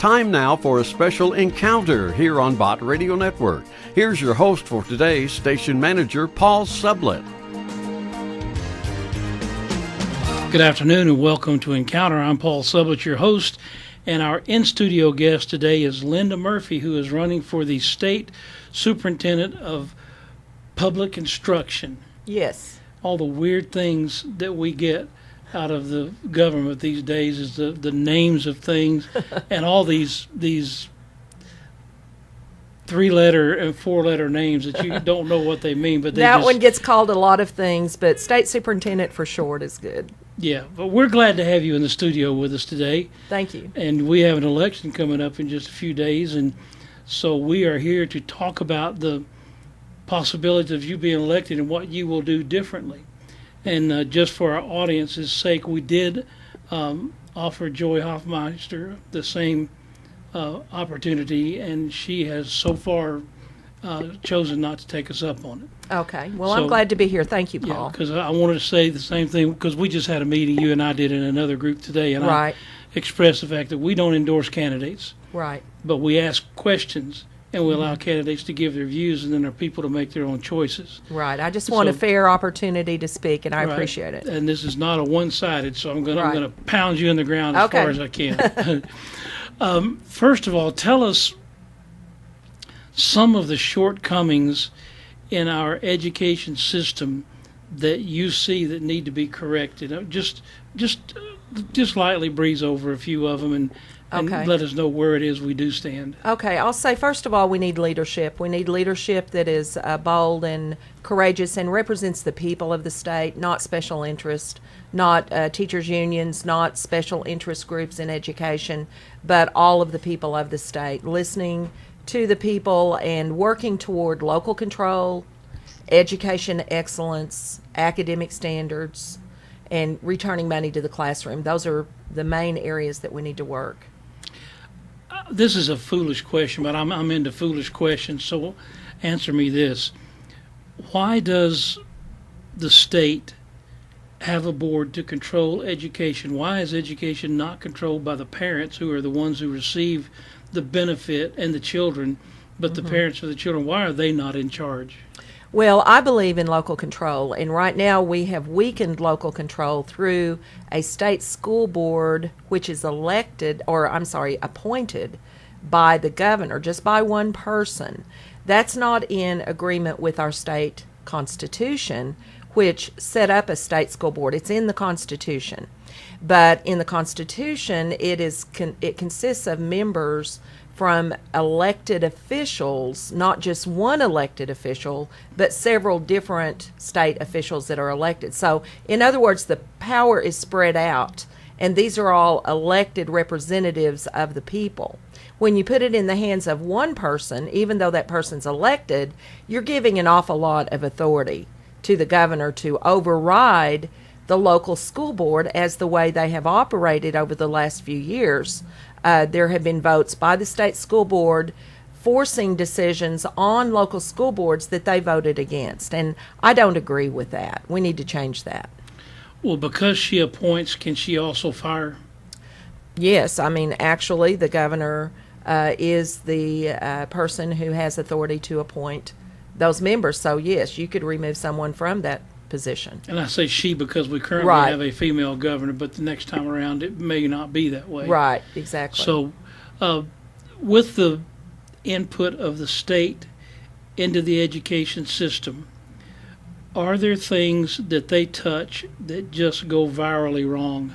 Time now for a special encounter here on BOTT Radio Network. Here's your host for today, station manager Paul Sublett. Good afternoon and welcome to Encounter. I'm Paul Sublett, your host, and our in-studio guest today is Linda Murphy, who is running for the State Superintendent of Public Instruction. Yes. All the weird things that we get out of the government these days is the names of things and all these 3-letter and 4-letter names that you don't know what they mean. But that one gets called a lot of things, but State Superintendent for short is good. Yeah, but we're glad to have you in the studio with us today. Thank you. And we have an election coming up in just a few days, and so we are here to talk about the possibilities of you being elected and what you will do differently. And just for our audience's sake, we did offer Joy Hoffmeister the same opportunity, and she has so far chosen not to take us up on it. Okay. Well, I'm glad to be here. Thank you, Paul. Yeah, because I wanted to say the same thing, because we just had a meeting, you and I did in another group today, and right. I expressed the fact that we don't endorse candidates. Right. But we ask questions, and we allow candidates to give their views, and then our people to make their own choices. Right. I just want a fair opportunity to speak, and I appreciate it. And this is not a one-sided, so I'm going to pound you in the ground as far as I can. First of all, tell us some of the shortcomings in our education system that you see that need to be corrected. Just lightly breeze over a few of them and let us know where it is we do stand. Okay, I'll say first of all, we need leadership. We need leadership that is bold and courageous and represents the people of the state, not special interest, not teachers' unions, not special interest groups in education, but all of the people of the state, listening to the people and working toward local control, education excellence, academic standards, and returning money to the classroom. Those are the main areas that we need to work. This is a foolish question, but I'm into foolish questions, so answer me this. Why does the state have a board to control education? Why is education not controlled by the parents, who are the ones who receive the benefit, and the children, but the parents of the children? Why are they not in charge? Well, I believe in local control, and right now we have weakened local control through a state school board which is appointed by the governor, just by one person. That's not in agreement with our state constitution, which set up a state school board. It's in the Constitution. But in the Constitution, it consists of members from elected officials, not just one elected official, but several different state officials that are elected. So, in other words, the power is spread out, and these are all elected representatives of the people. When you put it in the hands of one person, even though that person's elected, you're giving an awful lot of authority to the governor to override the local school board as the way they have operated over the last few years. There have been votes by the state school board forcing decisions on local school boards that they voted against, and I don't agree with that. We need to change that. Well, because she appoints, can she also fire? Yes, I mean, actually, the governor is the person who has authority to appoint those members. So, yes, you could remove someone from that position. And I say she because we currently have a female governor, but the next time around it may not be that way. Right, exactly. So with the input of the state into the education system, are there things that they touch that just go virally wrong?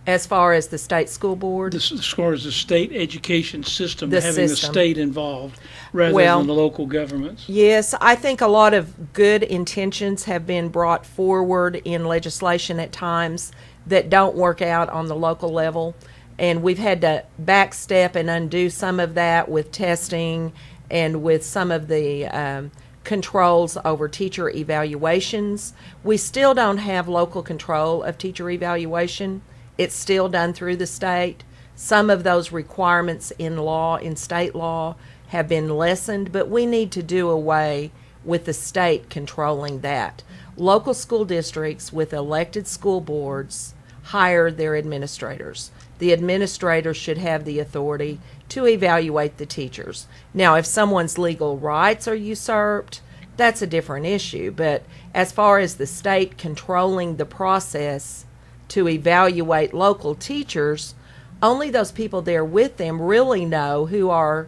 As far as the state school board? As far as the state education system, having the state involved rather than the local governments. Yes, I think a lot of good intentions have been brought forward in legislation at times that don't work out on the local level. And we've had to backstep and undo some of that with testing and with some of the controls over teacher evaluations. We still don't have local control of teacher evaluation. It's still done through the state. Some of those requirements in law, in state law, have been lessened, but we need to do away with the state controlling that. Local school districts with elected school boards hire their administrators. the administrator should have the authority to evaluate the teachers. Now, if someone's legal rights are usurped, that's a different issue. But as far as the state controlling the process to evaluate local teachers, only those people there with them really know who are,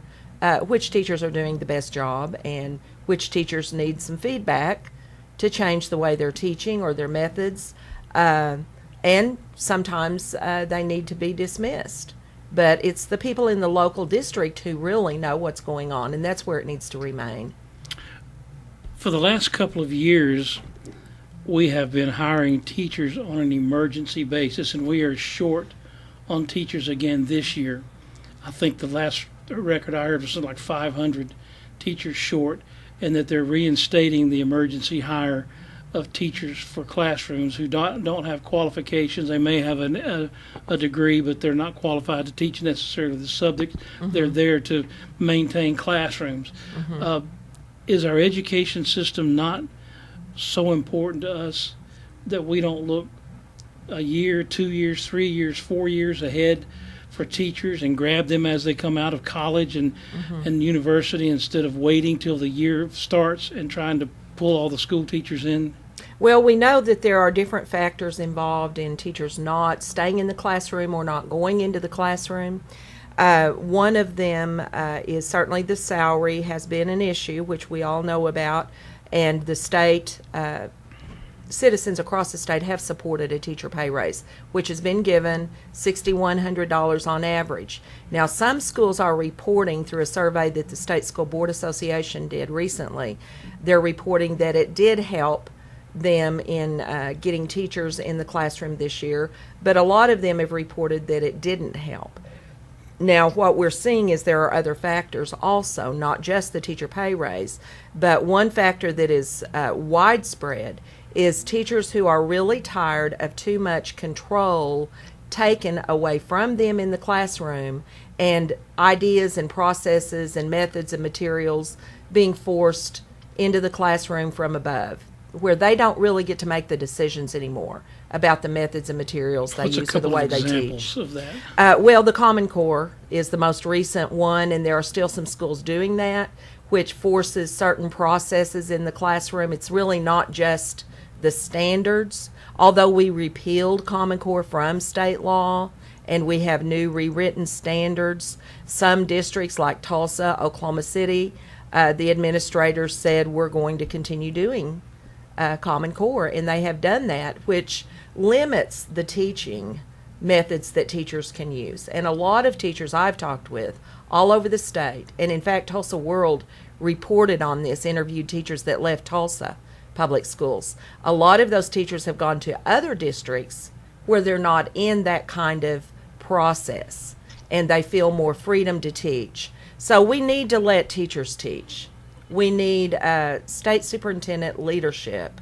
which teachers are doing the best job and which teachers need some feedback to change the way they're teaching or their methods. And sometimes they need to be dismissed. But it's the people in the local district who really know what's going on, and that's where it needs to remain. For the last couple of years, we have been hiring teachers on an emergency basis, and we are short on teachers again this year. I think the last record I heard was something like 500 teachers short, and that they're reinstating the emergency hire of teachers for classrooms who don't have qualifications. They may have a degree, but they're not qualified to teach necessarily the subject. Mm-hmm. They're there to maintain classrooms. Mm-hmm. Is our education system not so important to us that we don't look a year, 2 years, 3 years, 4 years ahead for teachers and grab them as they come out of college and university, instead of waiting till the year starts and trying to pull all the school teachers in? Well, we know that there are different factors involved in teachers not staying in the classroom or not going into the classroom. One of them is certainly the salary has been an issue, which we all know about, and the state, citizens across the state have supported a teacher pay raise, which has been given $6,100 on average. Now, some schools are reporting through a survey that the State School Board Association did recently, they're reporting that it did help them in getting teachers in the classroom this year, but a lot of them have reported that it didn't help. Now, what we're seeing is there are other factors also, not just the teacher pay raise, but one factor that is widespread is teachers who are really tired of too much control taken away from them in the classroom, and ideas and processes and methods and materials being forced into the classroom from above, where they don't really get to make the decisions anymore about the methods and materials they use or the way they teach. Of that? Well, the Common Core is the most recent one, and there are still some schools doing that, which forces certain processes in the classroom. It's really not just the standards. Although we repealed Common Core from state law and we have new rewritten standards, some districts like Tulsa, Oklahoma City, the administrators said we're going to continue doing Common Core, and they have done that, which limits the teaching methods that teachers can use. And a lot of teachers I've talked with all over the state, and in fact Tulsa World reported on this, interviewed teachers that left Tulsa public schools. A lot of those teachers have gone to other districts where they're not in that kind of process and they feel more freedom to teach. So we need to let teachers teach. We need state superintendent leadership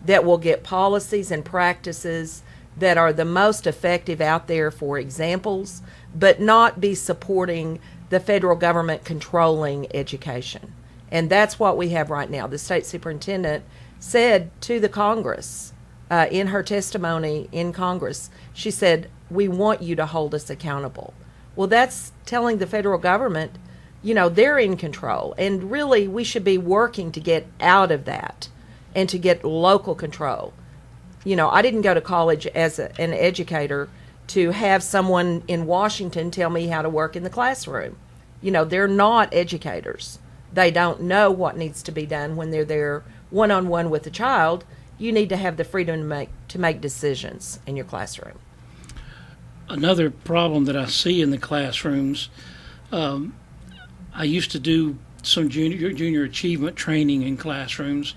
that will get policies and practices that are the most effective out there for examples, but not be supporting the federal government controlling education. And that's what we have right now. The state superintendent said to the Congress, in her testimony in Congress, she said, we want you to hold us accountable. Well, that's telling the federal government, you know, they're in control. And really, we should be working to get out of that and to get local control. You know, I didn't go to college as an educator to have someone in Washington tell me how to work in the classroom. You know, they're not educators. They don't know what needs to be done when they're there one-on-one with a child. You need to have the freedom to make decisions in your classroom. Another problem that I see in the classrooms, I used to do some junior achievement training in classrooms,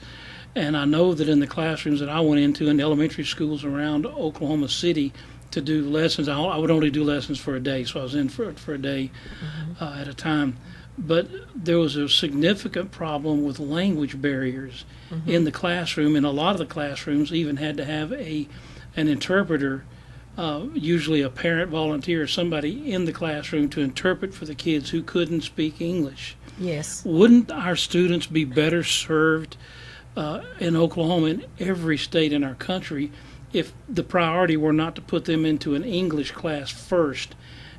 and I know that in the classrooms that I went into in elementary schools around Oklahoma City to do lessons, I would only do lessons for a day, so I was in for a day at a time. But there was a significant problem with language barriers in the classroom, and a lot of the classrooms even had to have an interpreter, usually a parent volunteer or somebody in the classroom to interpret for the kids who couldn't speak English. Yes. Wouldn't our students be better served in Oklahoma and every state in our country if the priority were not to put them into an English class first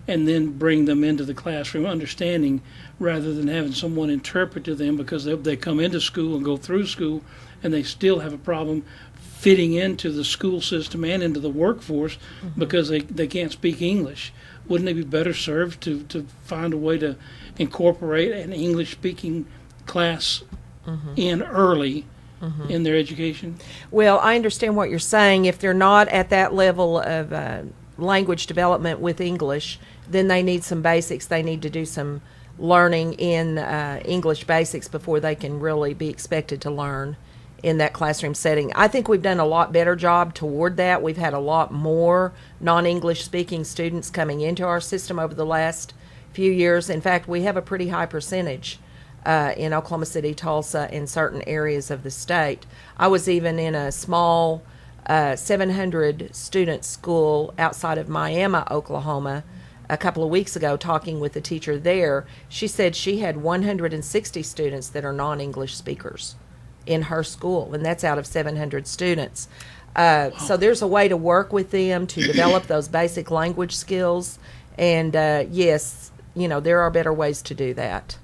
and then bring them into the classroom understanding, rather than having someone interpret to them, because they come into school and go through school and they still have a problem fitting into the school system and into the workforce because they can't speak English. Wouldn't they be better served to find a way to incorporate an English-speaking class in early in their education? Well, I understand what you're saying. If they're not at that level of language development with English, then they need some basics. They need to do some learning in English basics before they can really be expected to learn in that classroom setting. I think we've done a lot better job toward that. We've had a lot more non-English speaking students coming into our system over the last few years. In fact, we have a pretty high percentage in Oklahoma City, Tulsa, and certain areas of the state. I was even in a small 700 student school outside of Miami, Oklahoma, a couple of weeks ago, talking with a teacher there. She said she had 160 students that are non-English speakers in her school, and that's out of 700 students. So there's a way to work with them to develop those basic language skills, and yes, there are better ways to do that.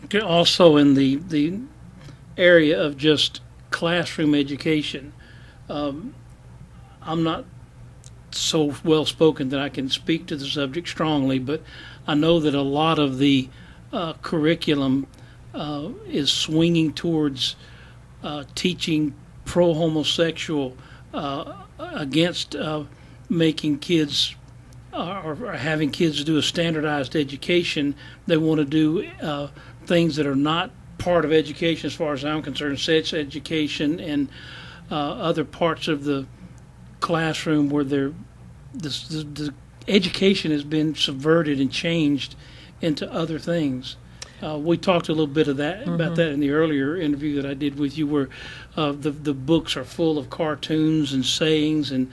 Okay, also in the area of just classroom education, I'm not so well spoken that I can speak to the subject strongly, but I know that a lot of the curriculum is swinging towards teaching pro-homosexual, against making kids or having kids do a standardized education. They want to do things that are not part of education, as far as I'm concerned, sex education and other parts of the classroom where the education has been subverted and changed into other things. We talked a little bit of that about that in the earlier interview that I did with you, where the books are full of cartoons and sayings and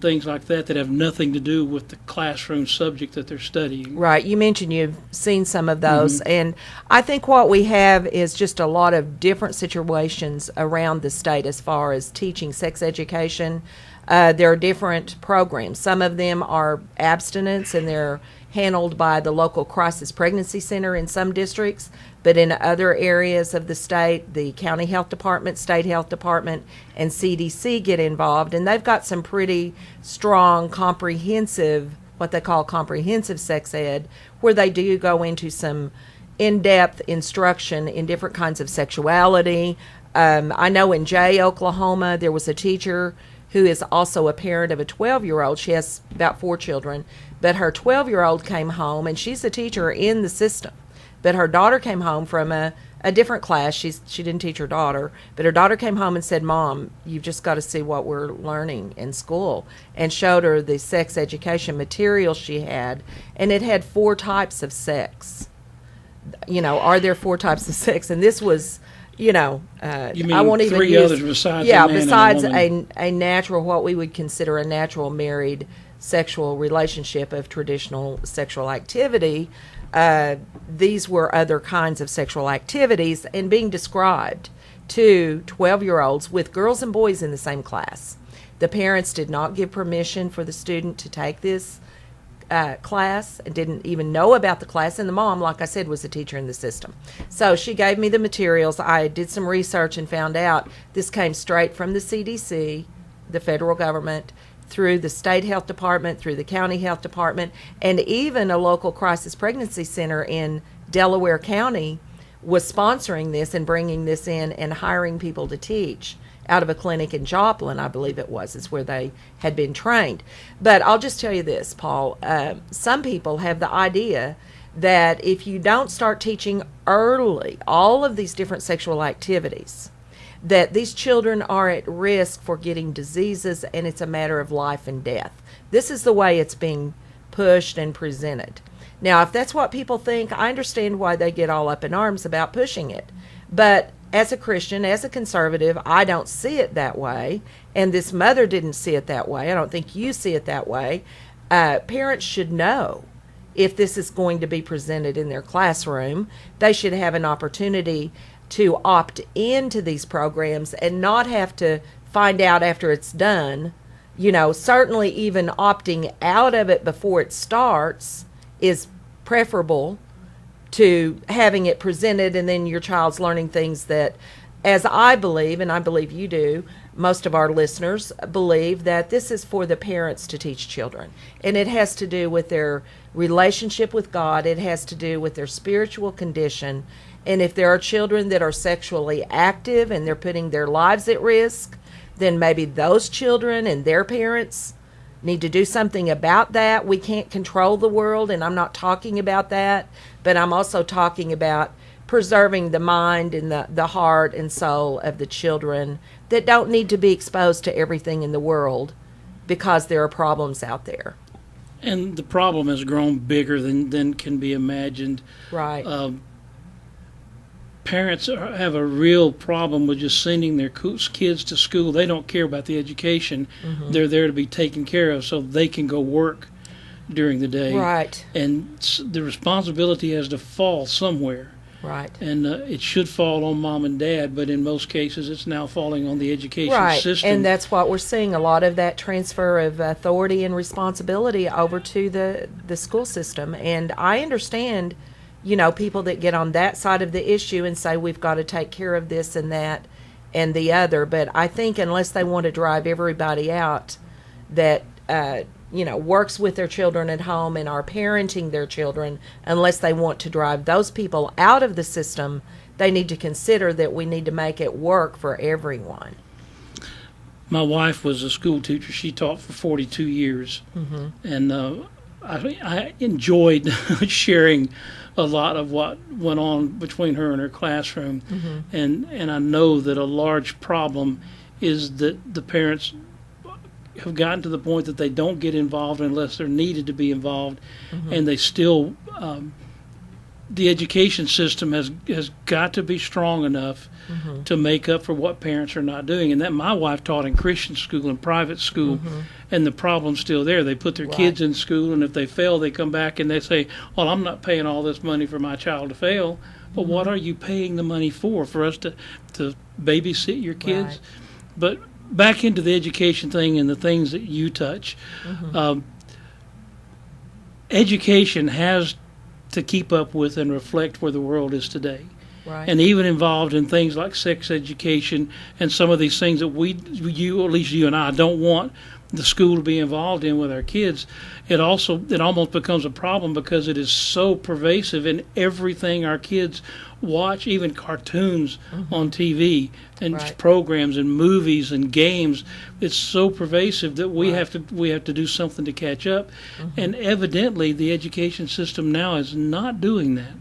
things like that have nothing to do with the classroom subject that they're studying. Right. You mentioned you've seen some of those, and I think what we have is just a lot of different situations around the state as far as teaching sex education. There are different programs. Some of them are abstinence, and they're handled by the local crisis pregnancy center in some districts, but in other areas of the state, the county health department, state health department, and CDC get involved, and they've got some pretty strong, comprehensive, what they call comprehensive sex ed, where they do go into some in-depth instruction in different kinds of sexuality. I know in Jay, Oklahoma, there was a teacher who is also a parent of a 12-year-old. She has about 4 children, but her 12-year-old came home, and she's a teacher in the system, but her daughter came home from a different class. She didn't teach her daughter, but her daughter came home and said, "Mom, you've just got to see what we're learning in school," and showed her the sex education material she had, and it had 4 types of sex. Are there 4 types of sex? And this was, you mean I won't even 3 use, others besides a man besides and a woman. a natural, what we would consider a natural married sexual relationship of traditional sexual activity. These were other kinds of sexual activities and being described to 12-year-olds with girls and boys in the same class. The parents did not give permission for the student to take this class, and didn't even know about the class, and the mom, like I said, was a teacher in the system. So she gave me the materials. I did some research and found out this came straight from the CDC, the federal government, through the state health department, through the county health department, and even a local crisis pregnancy center in Delaware County was sponsoring this and bringing this in and hiring people to teach out of a clinic in Joplin, I believe it was. It's where they had been trained. But I'll just tell you this, Paul. Some people have the idea that if you don't start teaching early all of these different sexual activities, that these children are at risk for getting diseases, and it's a matter of life and death. This is the way it's being pushed and presented. Now, if that's what people think, I understand why they get all up in arms about pushing it. But as a Christian, as a conservative, I don't see it that way, and this mother didn't see it that way. I don't think you see it that way. Parents should know if this is going to be presented in their classroom. They should have an opportunity to opt into these programs and not have to find out after it's done. Certainly even opting out of it before it starts is preferable to having it presented, and then your child's learning things that, as I believe, and I believe you do, most of our listeners believe that this is for the parents to teach children. And it has to do with their relationship with God. It has to do with their spiritual condition. And if there are children that are sexually active and they're putting their lives at risk, then maybe those children and their parents need to do something about that. We can't control the world, and I'm not talking about that, but I'm also talking about preserving the mind and the heart and soul of the children that don't need to be exposed to everything in the world because there are problems out there. And the problem has grown bigger than can be imagined. Right. Parents have a real problem with just sending their kids to school. They don't care about the education. Mm-hmm. They're there to be taken care of so they can go work during the day. Right. And the responsibility has to fall somewhere. Right. And it should fall on mom and dad, but in most cases it's now falling on the education system. And that's what we're seeing, a lot of that transfer of authority and responsibility over to the school system. And I understand, people that get on that side of the issue and say we've got to take care of this and that and the other. But I think unless they want to drive everybody out that works with their children at home and are parenting their children, unless they want to drive those people out of the system, they need to consider that we need to make it work for everyone. My wife was a school teacher. She taught for 42 years. Mm-hmm. And I enjoyed sharing a lot of what went on between her and her classroom. Mm-hmm. And I know that a large problem is that the parents have gotten to the point that they don't get involved unless they're needed to be involved. Mm-hmm. And they still, the education system has got to be strong enough mm-hmm. to make up for what parents are not doing. And that my wife taught in Christian school and private school, mm-hmm. and the problem's still there. They put their right. kids in school, and if they fail, they come back and they say, well, I'm not paying all this money for my child to fail. But mm-hmm. what are you paying the money for? For us to babysit your kids? Right. But back into the education thing and the things that you touch. Mm-hmm. Education has to keep up with and reflect where the world is today. Right. And even involved in things like sex education and some of these things that at least you and I, don't want the school to be involved in with our kids. It almost becomes a problem because it is so pervasive in everything our kids watch, even cartoons mm-hmm. on TV and right. programs and movies and games. It's so pervasive that we right. have to do something to catch up. Mm-hmm. And evidently the education system now is not doing that.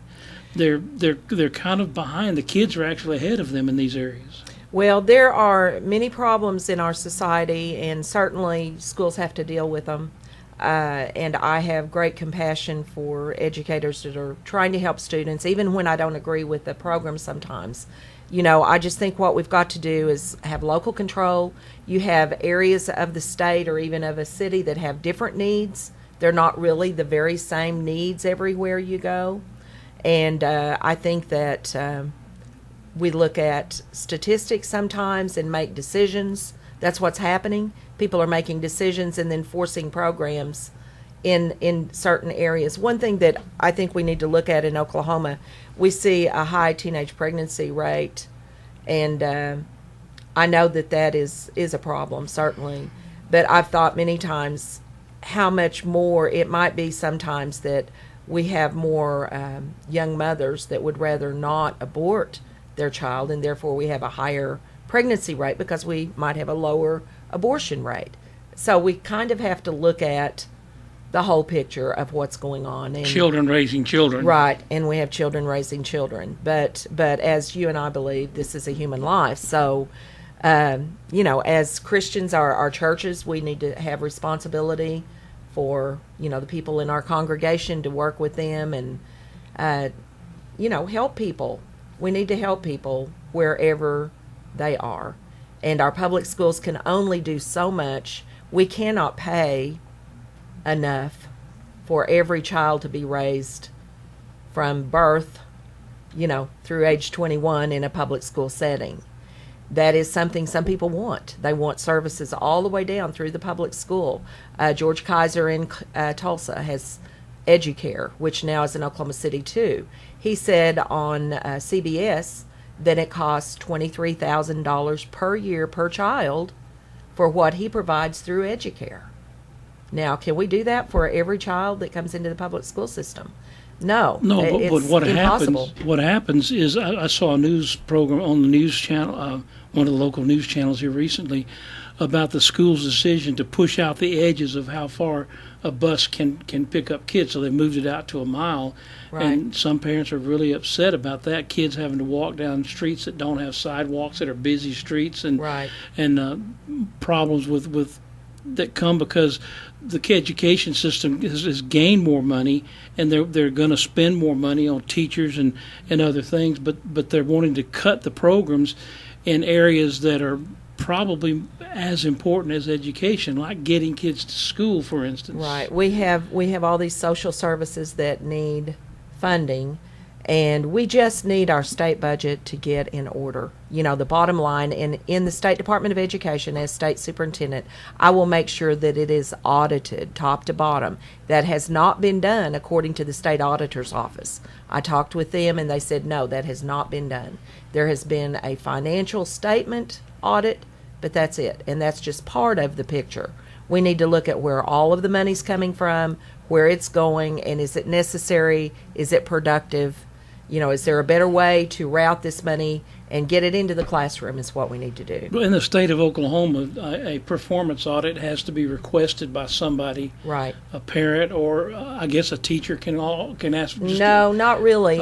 They're kind of behind. The kids are actually ahead of them in these areas. Well, there are many problems in our society, and certainly schools have to deal with them. And I have great compassion for educators that are trying to help students, even when I don't agree with the program sometimes. I just think what we've got to do is have local control. You have areas of the state or even of a city that have different needs. They're not really the very same needs everywhere you go. And I think that we look at statistics sometimes and make decisions. That's what's happening. People are making decisions and then forcing programs in certain areas. One thing that I think we need to look at in Oklahoma, we see a high teenage pregnancy rate, and I know that is a problem, certainly. But I've thought many times how much more it might be sometimes that we have more young mothers that would rather not abort their child, and therefore we have a higher pregnancy rate because we might have a lower abortion rate. So we kind of have to look at the whole picture of what's going on. And children raising children. Right, and we have children raising children. But as you and I believe, this is a human life. So, as Christians, our churches, we need to have responsibility for, the people in our congregation, to work with them and, help people. We need to help people wherever they are. And our public schools can only do so much. We cannot pay enough for every child to be raised from birth, through age 21 in a public school setting. that is something some people want. They want services all the way down through the public school. George Kaiser in Tulsa has Educare, which now is in Oklahoma City too. He said on CBS that it costs $23,000 per year per child for what he provides through Educare. Now, can we do that for every child that comes into the public school system? No, but what impossible. happens is I saw a news program on the news channel, one of the local news channels here recently, about the school's decision to push out the edges of how far a bus can pick up kids. So they moved it out to a mile. Right. And some parents are really upset about that. Kids having to walk down streets that don't have sidewalks, that are busy streets, and Right. and problems with that come because the education system has gained more money, and they're going to spend more money on teachers and other things, but they're wanting to cut the programs in areas that are probably as important as education, like getting kids to school, for instance. Right. We have all these social services that need funding, and we just need our state budget to get in order. You know, the bottom line, in the State Department of Education, as State Superintendent, I will make sure that it is audited top to bottom. That has not been done according to the State Auditor's Office. I talked with them, and they said, no, that has not been done. There has been a financial statement audit, but that's it, and that's just part of the picture. We need to look at where all of the money's coming from, where it's going, and is it necessary, is it productive? You know, is there a better way to route this money and get it into the classroom is what we need to do. In the state of Oklahoma, a performance audit has to be requested by somebody, Right. a parent, or I guess a teacher can ask. No, not really.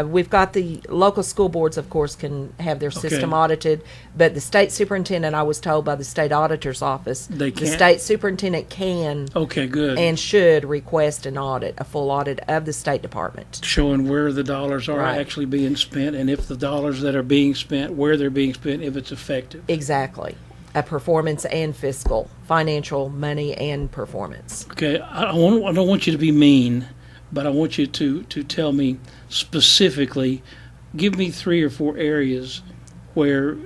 We've got the local school boards, of course, can have their system audited, but the state superintendent, I was told by the state auditor's office, the state superintendent can good. and should request an audit, a full audit of the State Department. Showing where the dollars are Right. actually being spent, and if the dollars that are being spent, where they're being spent, if it's effective. Exactly. A performance and fiscal, financial, money, and performance. Okay, I don't want you to be mean, but I want you to tell me specifically, give me 3 or 4 areas where,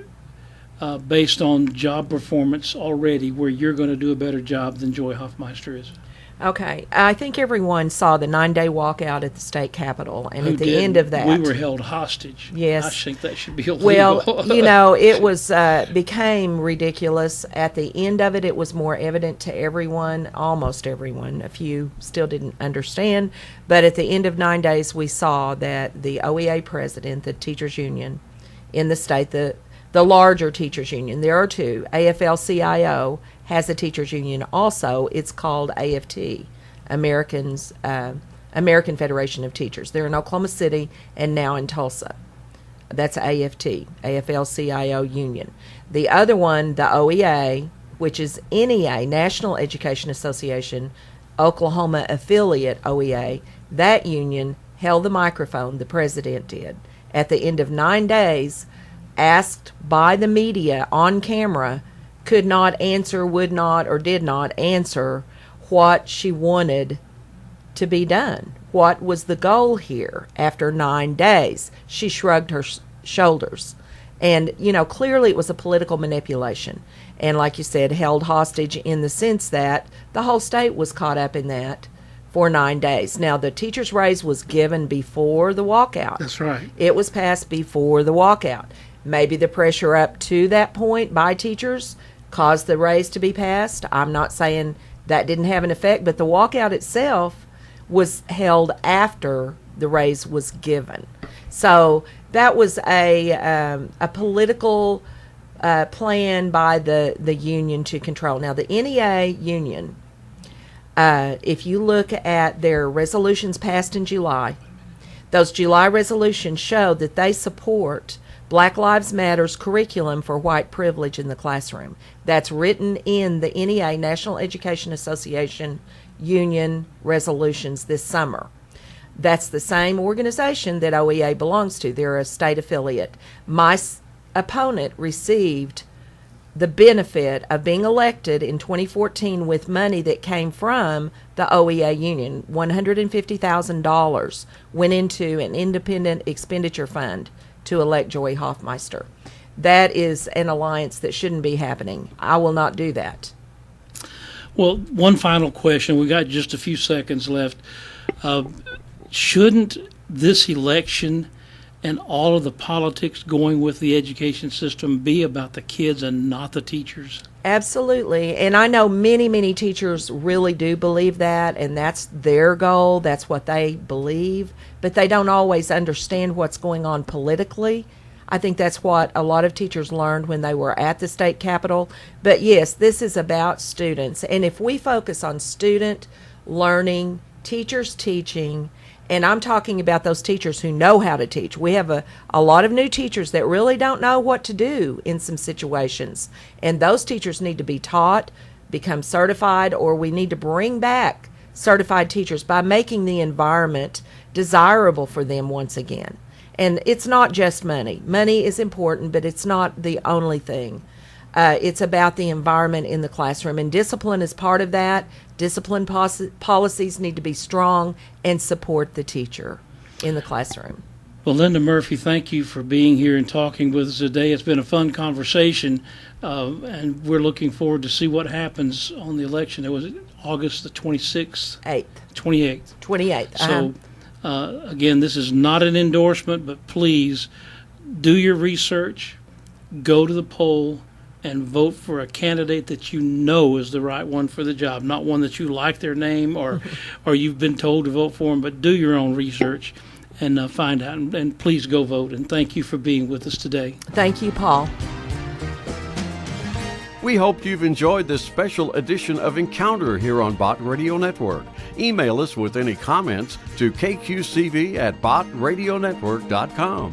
based on job performance already, where you're going to do a better job than Joy Hoffmeister is. Okay, I think everyone saw the 9-day walkout at the state capitol, and Who at the didn't? end of that, we were held hostage. Yes. I think that should be illegal. well, you know, it was became ridiculous. At the end of it, it was more evident to everyone, almost everyone. A few still didn't understand, but at the end of 9 days, we saw that the OEA president, the teachers union in the state, the larger teachers union, there are 2, AFL-CIO has a teachers union also. It's called AFT, American Federation of Teachers. They're in Oklahoma City and now in Tulsa. That's AFT, AFL-CIO union. The other one, the OEA, which is NEA, National Education Association, Oklahoma affiliate OEA, that union held the microphone, the president did, at the end of 9 days, asked by the media on camera, could not answer, would not, or did not answer what she wanted to be done. What was the goal here after 9 days? She shrugged her shoulders. And, you know, clearly it was a political manipulation. And like you said, held hostage in the sense that the whole state was caught up in that for 9 days. Now, the teacher's raise was given before the walkout. That's right. It was passed before the walkout. Maybe the pressure up to that point by teachers caused the raise to be passed. I'm not saying that didn't have an effect, but the walkout itself was held after the raise was given. So that was a political plan by the union to control. Now, the NEA union, if you look at their resolutions passed in July, those July resolutions show that they support Black Lives Matter's curriculum for white privilege in the classroom. That's written in the NEA, National Education Association union resolutions this summer. That's the same organization that OEA belongs to. They're a state affiliate. My opponent received the benefit of being elected in 2014 with money that came from the OEA union. $150,000 went into an independent expenditure fund to elect Joy Hoffmeister. that is an alliance that shouldn't be happening. I will not do that. Well, one final question. We got just a few seconds left. Shouldn't this election and all of the politics going with the education system be about the kids and not the teachers? Absolutely. And I know many, many teachers really do believe that, and that's their goal. That's what they believe. But they don't always understand what's going on politically. I think that's what a lot of teachers learned when they were at the state capitol. But yes, this is about students. And if we focus on student learning, teachers teaching, and I'm talking about those teachers who know how to teach. We have a lot of new teachers that really don't know what to do in some situations. And those teachers need to be taught, become certified, or we need to bring back certified teachers by making the environment desirable for them once again. And it's not just money. Money is important, but it's not the only thing. It's about the environment in the classroom, and discipline is part of that. Discipline policies need to be strong and support the teacher in the classroom. Well, Linda Murphy, thank you for being here and talking with us today. It's been a fun conversation, and we're looking forward to see what happens on the election. It was August the 26th? 28th. 28th. So, again, this is not an endorsement, but please do your research, go to the poll, and vote for a candidate that you know is the right one for the job, not one that you like their name or you've been told to vote for them, but do your own research and find out. And please go vote. And thank you for being with us today. Thank you, Paul. We hope you've enjoyed this special edition of Encounter here on BOTT Radio Network. Email us with any comments to kqcv@bottradionetwork.com.